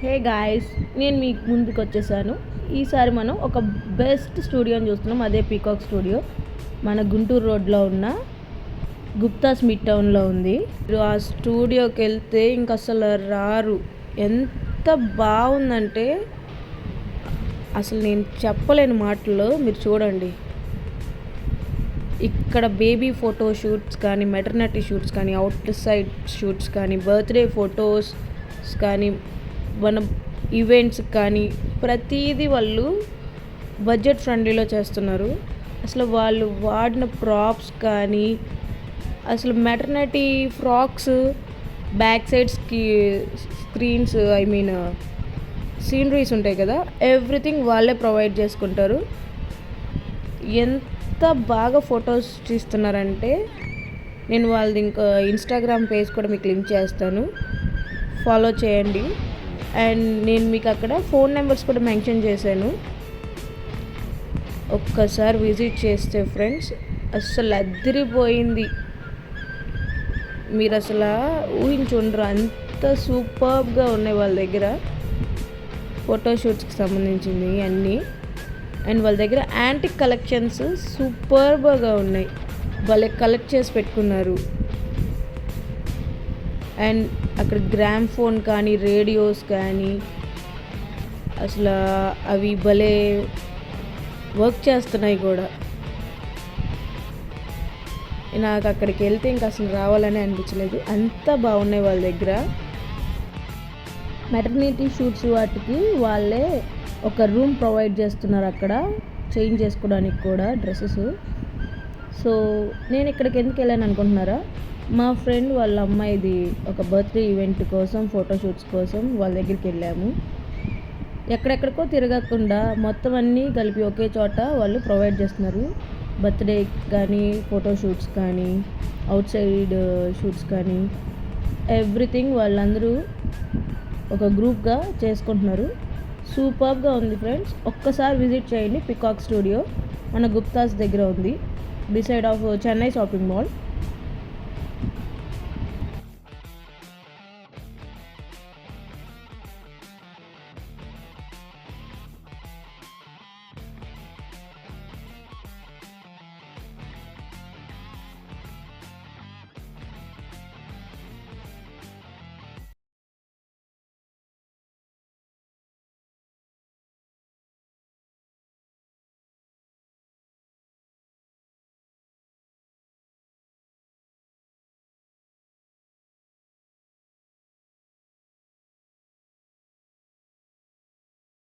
Hey guys, నేను మీకు ముందుకు వచ్చేసాను. ఈసారి మనం ఒక బెస్ట్ స్టూడియోని చూస్తున్నాం. అదే పీకాక్ స్టూడియో. మన గుంటూరు రోడ్లో ఉన్న గుప్తాస్ మిడ్ టౌన్లో ఉంది. మీరు ఆ స్టూడియోకి వెళ్తే ఇంక అసలు రారు. ఎంత బాగుందంటే అసలు నేను చెప్పలేని మాటల్లో. మీరు చూడండి, ఇక్కడ బేబీ ఫోటో షూట్స్ కానీ, మెటర్నిటీ షూట్స్ కానీ, అవుట్ సైడ్ షూట్స్ కానీ, బర్త్డే ఫొటోస్ కానీ, మన ఈవెంట్స్ కానీ ప్రతిదీ వాళ్ళు బడ్జెట్ ఫ్రెండ్లీలో చేస్తున్నారు. అసలు వాళ్ళు వాడిన ప్రాప్స్ కానీ, అసలు మెటర్నిటీ ఫ్రాక్స్ బ్యాక్ సైడ్స్కి స్క్రీన్స్, సీనరీస్ ఉంటాయి కదా, ఎవ్రీథింగ్ వాళ్ళే ప్రొవైడ్ చేసుకుంటారు. ఎంత బాగా ఫొటోస్ తీస్తున్నారంటే, నేను వాళ్ళది ఇంకా ఇన్స్టాగ్రామ్ పేజ్ కూడా మీకు లింక్ చేస్తాను, ఫాలో చేయండి. అండ్ నేను మీకు అక్కడ ఫోన్ నెంబర్స్ కూడా మెన్షన్ చేశాను. ఒక్కసారి విజిట్ చేస్తే ఫ్రెండ్స్ అస్సలు అదిరిపోయింది. మీరు అసలు ఊహించుండ్రు, అంత సూపర్గా ఉన్నాయి వాళ్ళ దగ్గర ఫోటోషూట్స్కి సంబంధించింది అన్నీ. అండ్ వాళ్ళ దగ్గర యాంటిక్ కలెక్షన్స్ సూపర్గా ఉన్నాయి, వాళ్ళే కలెక్ట్ చేసి పెట్టుకున్నారు. అండ్ అక్కడ గ్రామ్ ఫోన్ కానీ, రేడియోస్ కానీ, అసలు అవి భలే వర్క్ చేస్తున్నాయి కూడా. నాకు అక్కడికి వెళ్తే ఇంకా అసలు రావాలని అనిపించలేదు, అంత బాగున్నాయి వాళ్ళ దగ్గర. మెటర్నిటీ షూట్స్ వాటికి వాళ్ళే ఒక రూమ్ ప్రొవైడ్ చేస్తున్నారు అక్కడ చేంజ్ చేసుకోవడానికి కూడా డ్రెస్సెస్. సో నేను ఇక్కడికి ఎందుకు వెళ్ళాను అనుకుంటున్నారా? మా ఫ్రెండ్ వాళ్ళ అమ్మాయిది ఒక బర్త్డే ఈవెంట్ కోసం, ఫోటోషూట్స్ కోసం వాళ్ళ దగ్గరికి వెళ్ళాము. ఎక్కడెక్కడికో తిరగకుండా మొత్తం అన్నీ కలిపి ఒకే చోట వాళ్ళు ప్రొవైడ్ చేస్తున్నారు. బర్త్డే కానీ, ఫోటోషూట్స్ కానీ, అవుట్ సైడ్ షూట్స్ కానీ, ఎవ్రీథింగ్ వాళ్ళందరూ ఒక గ్రూప్గా చేసుకుంటున్నారు. సూపర్గా ఉంది ఫ్రెండ్స్. ఒక్కసారి విజిట్ చేయండి. పీకాక్ స్టూడియో మన గుప్తాస్ దగ్గర ఉంది, beside of Chennai shopping mall.